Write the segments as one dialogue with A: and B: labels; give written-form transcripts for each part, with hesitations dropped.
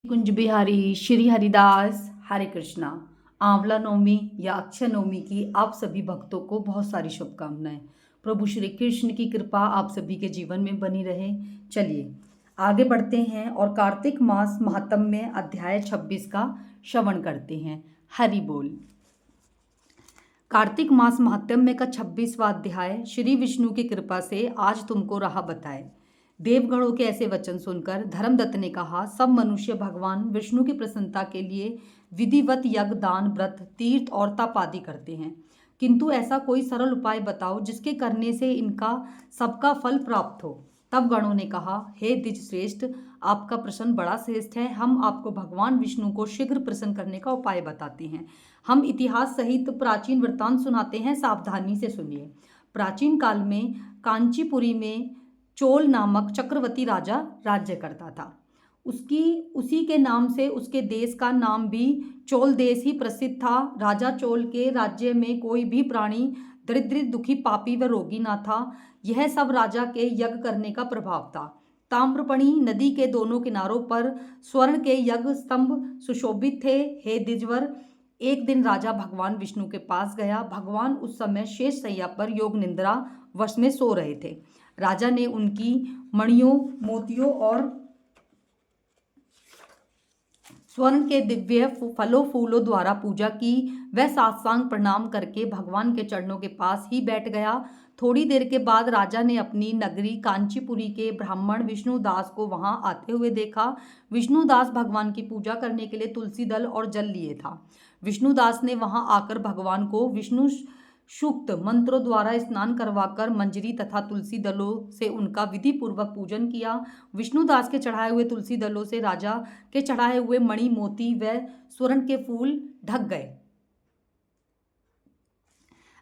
A: कुंज बिहारी श्री हरिदास हरे कृष्णा। आंवला नवमी या अक्षय नवमी की आप सभी भक्तों को बहुत सारी शुभकामनाएं। प्रभु श्री कृष्ण की कृपा आप सभी के जीवन में बनी रहे। चलिए आगे बढ़ते हैं और कार्तिक मास महात्म्य अध्याय 26 का श्रवण करते हैं। हरि बोल। कार्तिक मास महात्म्य का 26वां अध्याय श्री विष्णु की कृपा से आज तुमको राह बताए। देवगणों के ऐसे वचन सुनकर धर्मदत्त ने कहा, सब मनुष्य भगवान विष्णु की प्रसन्नता के लिए विधिवत यज्ञ, दान, व्रत, तीर्थ और तप आदि करते हैं, किंतु ऐसा कोई सरल उपाय बताओ जिसके करने से इनका सबका फल प्राप्त हो। तब गणों ने कहा, हे द्विज श्रेष्ठ, आपका प्रश्न बड़ा श्रेष्ठ है। हम आपको भगवान विष्णु को शीघ्र प्रसन्न करने का उपाय बताते हैं। हम इतिहास सहित प्राचीन वृत्तांत सुनाते हैं, सावधानी से सुनिए। प्राचीन काल में कांचीपुरी में चोल नामक चक्रवर्ती राजा राज्य करता था। उसी के नाम से उसके देश का नाम भी चोल देश ही प्रसिद्ध था। राजा चोल के राज्य में कोई भी प्राणी दरिद्र, दुखी, पापी व रोगी ना था। यह सब राजा के यज्ञ करने का प्रभाव था। ताम्रपणी नदी के दोनों किनारों पर स्वर्ण के यज्ञ स्तंभ सुशोभित थे। हे द्विजवर, एक दिन राजा भगवान विष्णु के पास गया। भगवान उस समय शेष शैया पर योग निद्रा वश में सो रहे थे। राजा ने उनकी मणियों, मोतियों और स्वर्ण के दिव्य फलों फूलों द्वारा पूजा की। वह साष्टांग प्रणाम करके भगवान के चरणों के पास ही बैठ गया। थोड़ी देर के बाद राजा ने अपनी नगरी कांचीपुरी के ब्राह्मण विष्णुदास को वहां आते हुए देखा। विष्णुदास भगवान की पूजा करने के लिए तुलसी दल और जल लिए था। विष्णुदास ने वहां आकर भगवान को विष्णु सूक्त मंत्रों द्वारा स्नान करवाकर मंजरी तथा तुलसी दलों से उनका विधि पूर्वक पूजन किया। विष्णुदास के चढ़ाए हुए तुलसी दलों से राजा के चढ़ाए हुए मणि, मोती व स्वर्ण के फूल ढक गए।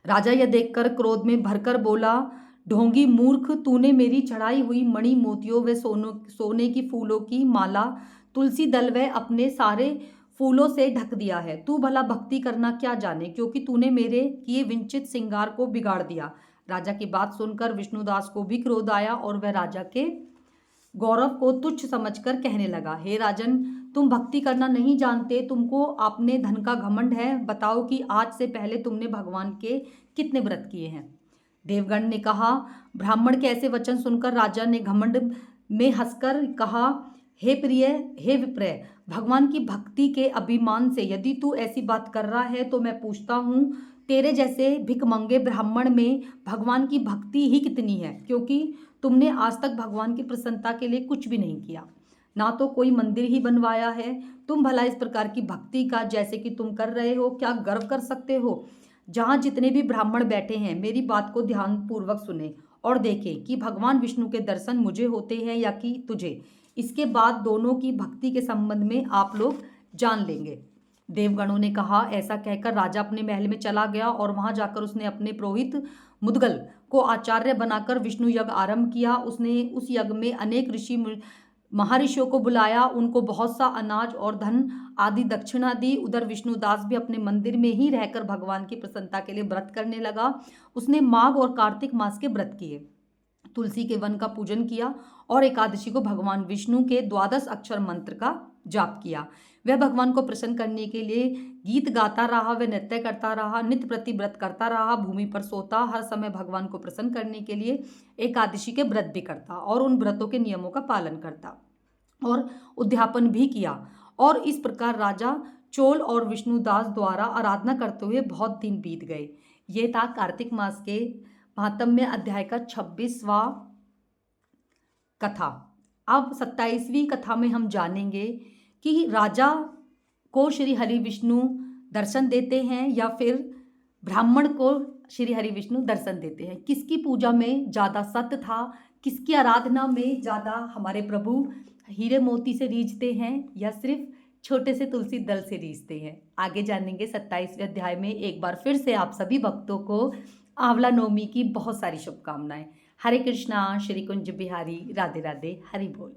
A: राजा यह देखकर क्रोध में भरकर बोला, ढोंगी मूर्ख, तूने मेरी चढ़ाई हुई मणि, मोतियों व सोने की फूलों की माला, तुलसी दल व अपने सारे फूलों से ढक दिया है। तू भला भक्ति करना क्या जाने, क्योंकि तूने मेरे किए विंचित श्रृंगार को बिगाड़ दिया। राजा की बात सुनकर विष्णुदास को भी क्रोध आया और वह राजा के गौरव को तुच्छ समझकर कहने लगा, हे राजन, तुम भक्ति करना नहीं जानते, तुमको अपने धन का घमंड है। बताओ कि आज से पहले तुमने भगवान के कितने व्रत किए हैं। देवगण ने कहा, ब्राह्मण के ऐसे वचन सुनकर राजा ने घमंड में हंसकर कहा, हे प्रिय, हे विप्र, भगवान की भक्ति के अभिमान से यदि तू ऐसी बात कर रहा है तो मैं पूछता हूँ, तेरे जैसे भिखमंगे ब्राह्मण में भगवान की भक्ति ही कितनी है, क्योंकि तुमने आज तक भगवान की प्रसन्नता के लिए कुछ भी नहीं किया, ना तो कोई मंदिर ही बनवाया है। तुम भला इस प्रकार की भक्ति का जैसे कि तुम कर रहे हो क्या गर्व कर सकते हो। जहाँ जितने भी ब्राह्मण बैठे हैं मेरी बात को ध्यान पूर्वक सुने और देखें कि भगवान विष्णु के दर्शन मुझे होते हैं या कि तुझे। इसके बाद दोनों की भक्ति के संबंध में आप लोग जान लेंगे। देवगणों ने कहा। ऐसा कहकर राजा अपने महल में चला गया और वहां जाकर उसने अपने पुरोहित मुदगल को आचार्य बनाकर विष्णु यज्ञ आरंभ किया। उसने उस यज्ञ में अनेक ऋषि महर्षियों को बुलाया, उनको बहुत सा अनाज और धन आदि दक्षिणा दी। उधर विष्णुदास भी अपने मंदिर में ही रहकर भगवान की प्रसन्नता के लिए व्रत करने लगा। उसने माघ और कार्तिक मास के व्रत किए, तुलसी के वन का पूजन किया और एकादशी को भगवान विष्णु के 12 अक्षर मंत्र का जाप किया। वह भगवान को प्रसन्न करने के लिए गीत गाता रहा, वह नृत्य करता रहा, नित्य प्रति व्रत करता रहा, भूमि पर सोता, हर समय भगवान को प्रसन्न करने के लिए एकादशी के व्रत भी करता और उन व्रतों के नियमों का पालन करता और उद्यापन भी किया। और इस प्रकार राजा चोल और विष्णुदास द्वारा आराधना करते हुए बहुत दिन बीत गए। ये था कार्तिक मास के महात्म्य अध्याय का 26वां कथा। अब 27वीं कथा में हम जानेंगे कि राजा को श्री हरि विष्णु दर्शन देते हैं या फिर ब्राह्मण को श्री हरि विष्णु दर्शन देते हैं। किसकी पूजा में ज़्यादा सत्य था, किसकी आराधना में ज़्यादा हमारे प्रभु हीरे मोती से रीझते हैं या सिर्फ छोटे से तुलसी दल से रीझते हैं। आगे जानेंगे 27वें अध्याय में। एक बार फिर से आप सभी भक्तों को आंवला नवमी की बहुत सारी शुभकामनाएं। हरे कृष्णा। श्री कुंज बिहारी। राधे राधे। हरि बोल।